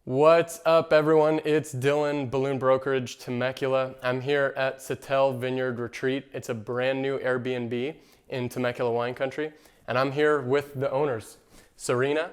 What's up, everyone? It's Dillon, Balloon Brokerage, Temecula. I'm here at Sattel Vineyard Retreat. It's a brand new Airbnb in Temecula Wine Country, and I'm here with the owners, Serena,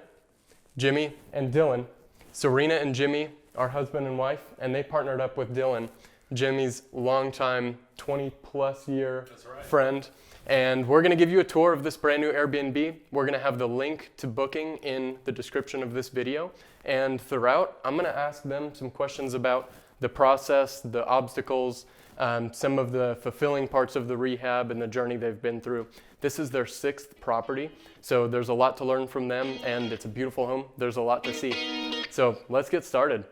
Jimmy, and Dillon. Serena and Jimmy are husband and wife, and they partnered up with Dillon, Jimmy's longtime 20-plus year friend. And we're gonna give you a tour of this brand new Airbnb. We're gonna have the link to booking in the description of this video. And throughout, I'm gonna ask them some questions about the process, the obstacles, some of the fulfilling parts of the rehab and the journey they've been through. This is their 6th property, so there's a lot to learn from them, and it's a beautiful home. There's a lot to see. So let's get started.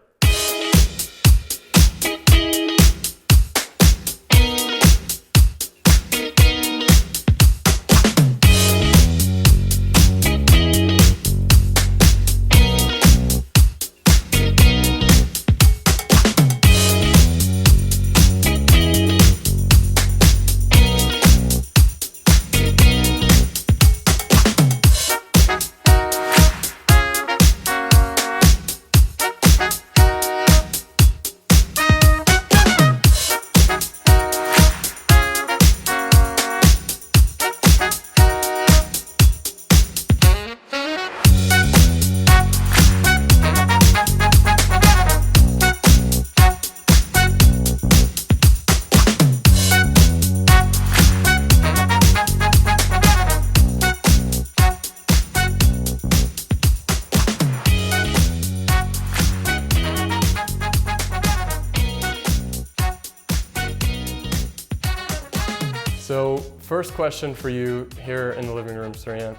So first question for you here in the living room, Serena.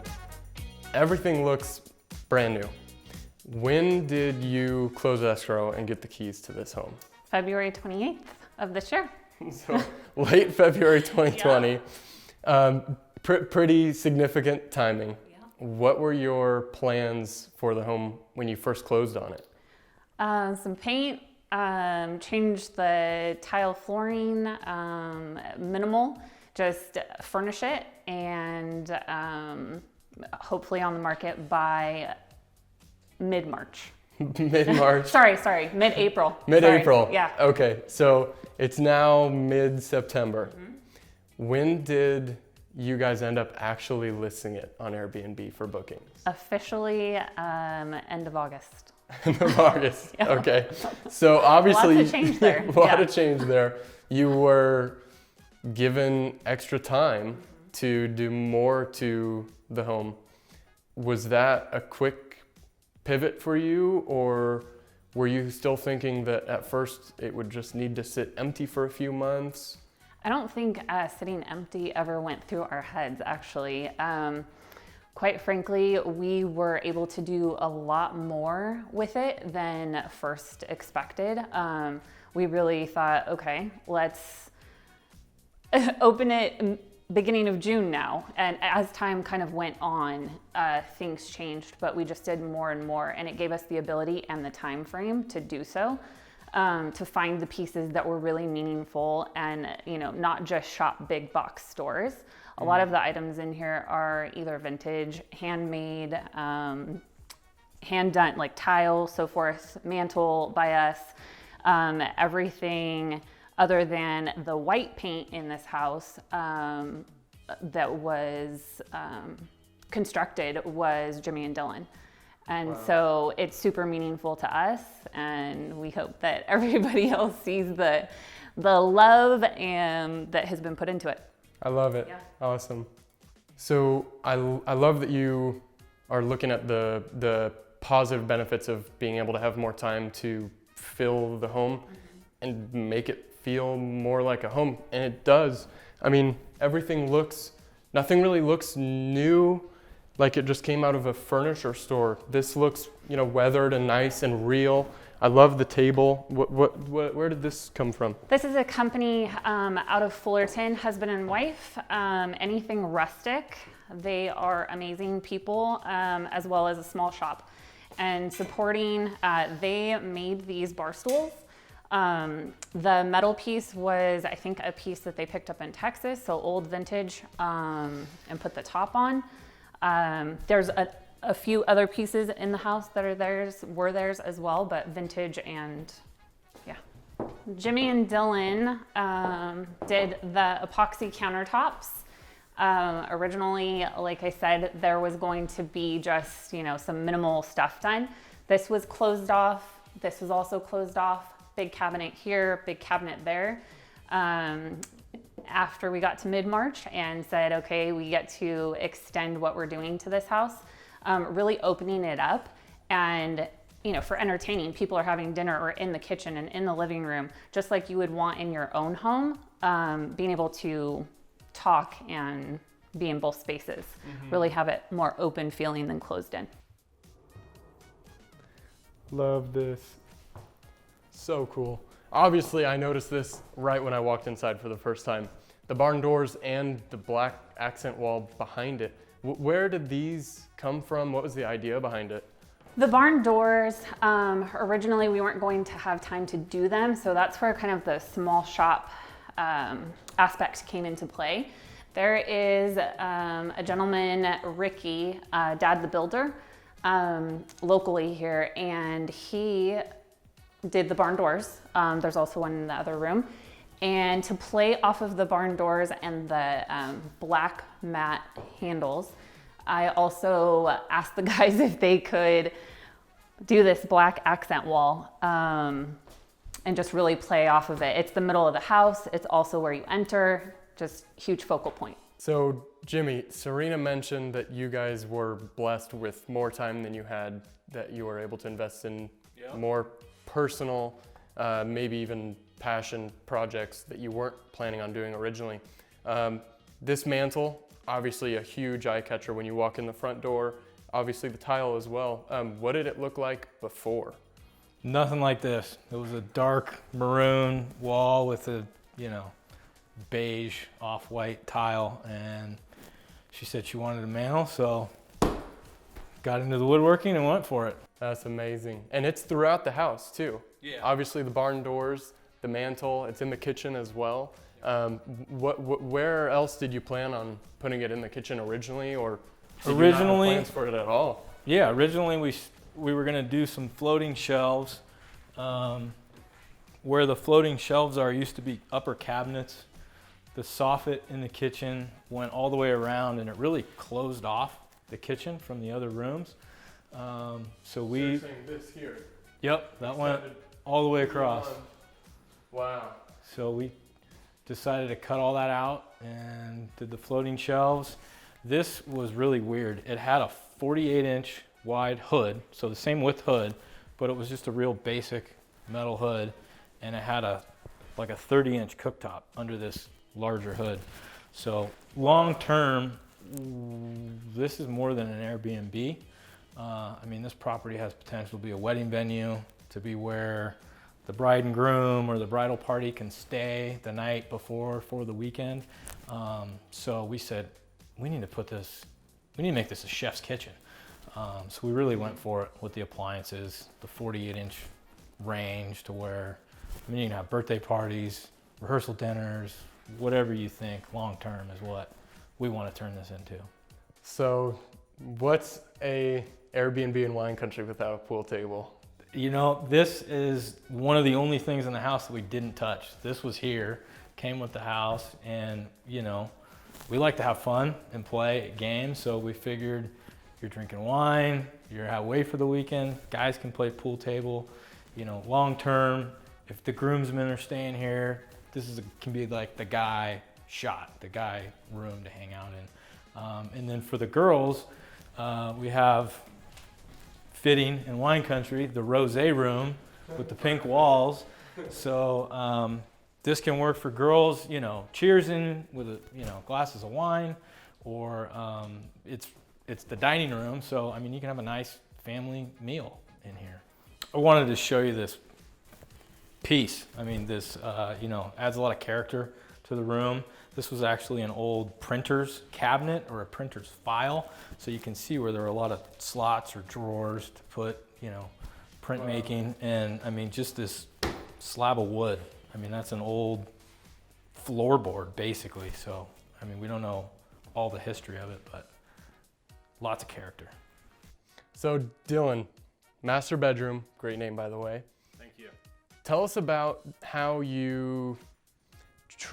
Everything looks brand new. When did you close escrow and get the keys to this home? February 28th of this year. So late February 2020. Yeah. Pretty significant timing. Yeah. What were your plans for the home when you first closed on it? Some paint, changed the tile flooring, minimal. Just furnish it and hopefully on the market by mid-March. Mid-March? sorry, mid-April. Mid-April, sorry. Yeah. Okay, so it's now mid-September. Mm-hmm. When did you guys end up actually listing it on Airbnb for bookings? Officially, end of August. End of August, yeah. Okay. So obviously, lots of change there. A lot of change there. You were given extra time to do more to the home. Was that a quick pivot for you, or were you still thinking that at first it would just need to sit empty for a few months? I don't think sitting empty ever went through our heads, actually. Quite frankly, we were able to do a lot more with it than first expected. We really thought, okay, let's open it beginning of June now. And as time kind of went on, things changed, but we just did more and more, and it gave us the ability and the time frame to do so, to find the pieces that were really meaningful and, not just shop big box stores. A lot of the items in here are either vintage, handmade, hand done, like tile, so forth, mantle by us, everything other than the white paint in this house that was constructed was Jimmy and Dillon. And wow. So it's super meaningful to us, and we hope that everybody else sees the love that has been put into it. I love it. Yeah. Awesome. So I love that you are looking at the positive benefits of being able to have more time to fill the home and make it feel more like a home, and it does. I mean, nothing really looks new, like it just came out of a furniture store. This looks, weathered and nice and real. I love the table. Where did this come from? This is a company out of Fullerton, husband and wife. Anything rustic. They are amazing people, as well as a small shop. And supporting, they made these bar stools. The metal piece was, I think, a piece that they picked up in Texas, so old vintage, and put the top on. There's a a few other pieces in the house that were theirs as well, but vintage and yeah. Jimmy and Dillon did the epoxy countertops. Originally, like I said, there was going to be just, some minimal stuff done. This was closed off. This was also closed off. Big cabinet here, big cabinet there. After we got to mid-March and said, okay, we get to extend what we're doing to this house, really opening it up and, for entertaining. People are having dinner or in the kitchen and in the living room, just like you would want in your own home, being able to talk and be in both spaces, really have it more open feeling than closed in. Love this. So cool. Obviously, I noticed this right when I walked inside for the first time. The barn doors and the black accent wall behind it. Where did these come from? What was the idea behind it? The barn doors, originally we weren't going to have time to do them, so that's where kind of the small shop aspect came into play. There is a gentleman, Ricky, Dad the Builder, locally here, and he did the barn doors. There's also one in the other room. And to play off of the barn doors and the black matte handles, I also asked the guys if they could do this black accent wall and just really play off of it. It's the middle of the house. It's also where you enter, just huge focal point. So Jimmy, Serena mentioned that you guys were blessed with more time than you had, that you were able to invest in more personal, maybe even passion projects that you weren't planning on doing originally. This mantle, obviously a huge eye catcher when you walk in the front door, obviously the tile as well. What did it look like before? Nothing like this. It was a dark maroon wall with a, beige off-white tile, and she said she wanted a mantle, so got into the woodworking and went for it. That's amazing. And it's throughout the house too. Yeah. Obviously the barn doors, the mantle, it's in the kitchen as well. Where else did you plan on putting it in the kitchen originally, or did you not have plans for it at all? Yeah, originally we were gonna do some floating shelves. Where the floating shelves are used to be upper cabinets. The soffit in the kitchen went all the way around, and it really closed off the kitchen from the other rooms. So you're saying this here? Yep, that went all the way across. Wow. So we decided to cut all that out and did the floating shelves. This was really weird. It had a 48-inch wide hood, so the same width hood, but it was just a real basic metal hood, and it had like a 30-inch cooktop under this larger hood. So long term, this is more than an Airbnb. This property has potential to be a wedding venue, to be where the bride and groom or the bridal party can stay the night before for the weekend. So we said, we need to make this a chef's kitchen. So we really went for it with the appliances, the 48-inch range, to where you can have birthday parties, rehearsal dinners, whatever you think long term is what we want to turn this into. So what's a Airbnb in wine country without a pool table? This is one of the only things in the house that we didn't touch. This was here, came with the house, and we like to have fun and play games, so we figured you're drinking wine, you're away for the weekend, guys can play pool table. Long term, if the groomsmen are staying here, this can be like the guy room to hang out in. And then for the girls, we have fitting in wine country, the rosé room with the pink walls. So this can work for girls, cheersing with glasses of wine, or it's the dining room. So you can have a nice family meal in here. I wanted to show you this piece. This adds a lot of character to the room. This was actually an old printer's cabinet or a printer's file. So you can see where there are a lot of slots or drawers to put, printmaking. And just this slab of wood. That's an old floorboard basically. So, we don't know all the history of it, but lots of character. So Dillon, master bedroom, great name by the way. Thank you. Tell us about how you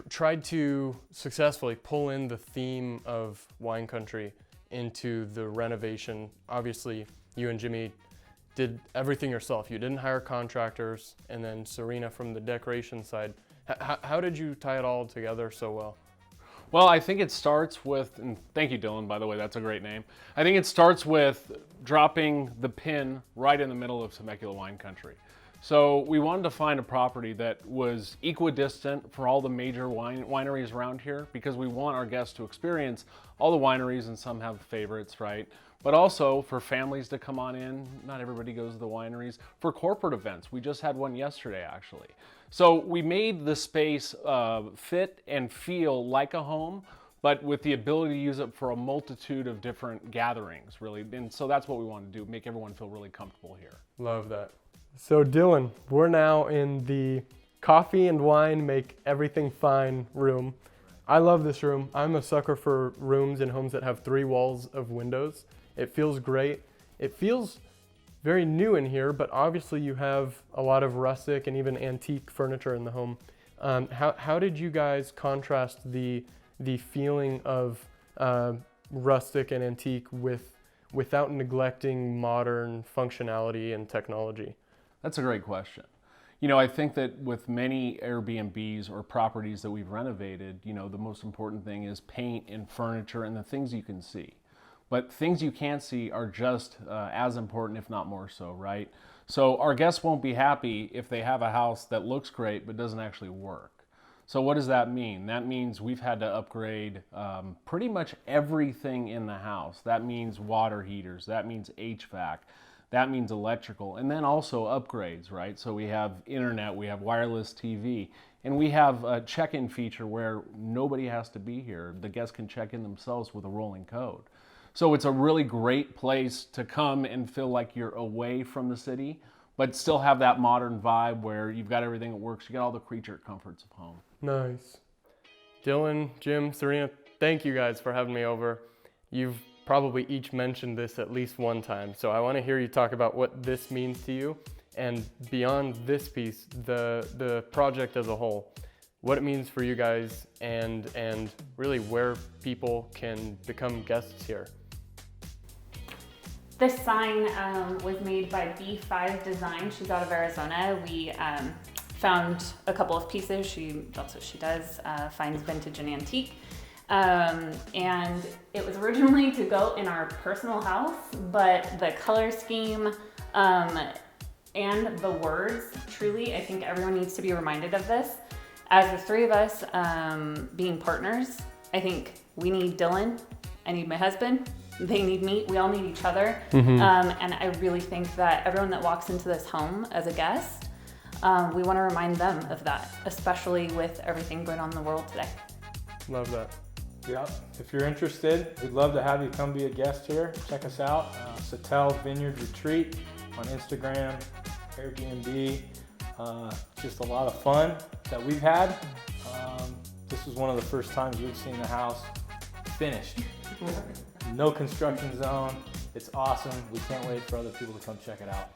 tried to successfully pull in the theme of wine country into the renovation. Obviously, you and Jimmy did everything yourself. You didn't hire contractors, and then Serena from the decoration side. How did you tie it all together so well? Well, I think it starts with, and thank you, Dillon, by the way, that's a great name. I think it starts with dropping the pin right in the middle of Temecula Wine Country. So we wanted to find a property that was equidistant for all the major wineries around here, because we want our guests to experience all the wineries, and some have favorites, right? But also for families to come on in. Not everybody goes to the wineries. For corporate events, we just had one yesterday actually. So we made the space fit and feel like a home, but with the ability to use it for a multitude of different gatherings, really. And so that's what we want to do, make everyone feel really comfortable here. Love that. So Dillon, we're now in the coffee and wine make everything fine room. I love this room. I'm a sucker for rooms and homes that have 3 walls of windows. It feels great. It feels very new in here, but obviously you have a lot of rustic and even antique furniture in the home. How did you guys contrast the feeling of rustic and antique without neglecting modern functionality and technology? That's a great question. You know, I think that with many Airbnbs or properties that we've renovated, you know, the most important thing is paint and furniture and the things you can see. But things you can't see are just as important, if not more so, right? So our guests won't be happy if they have a house that looks great but doesn't actually work. So what does that mean? That means we've had to upgrade pretty much everything in the house. That means water heaters, that means HVAC, that means electrical, and then also upgrades, right? So we have internet, we have wireless TV, and we have a check-in feature where nobody has to be here. The guests can check in themselves with a rolling code. So it's a really great place to come and feel like you're away from the city, but still have that modern vibe where you've got everything that works. You got all the creature comforts of home. Nice. Dillon, Jim, Serena, thank you guys for having me over. You've probably each mentioned this at least one time, so I want to hear you talk about what this means to you, and beyond this piece, the project as a whole, what it means for you guys, and really where people can become guests here. This sign was made by B5 Design. She's out of Arizona. We found a couple of pieces. That's what she does, finds vintage and antique. And it was originally to go in our personal house, but the color scheme and the words, truly, I think everyone needs to be reminded of this. As the 3 of us being partners, I think we need Dillon, I need my husband, they need me, we all need each other. And I really think that everyone that walks into this home as a guest, we want to remind them of that, especially with everything going on in the world today. Love that. Yep. If you're interested, we'd love to have you come be a guest here. Check us out, Sattel Vineyard Retreat on Instagram, Airbnb. Just a lot of fun that we've had. This was one of the first times we've seen the house finished. No construction zone. It's awesome. We can't wait for other people to come check it out.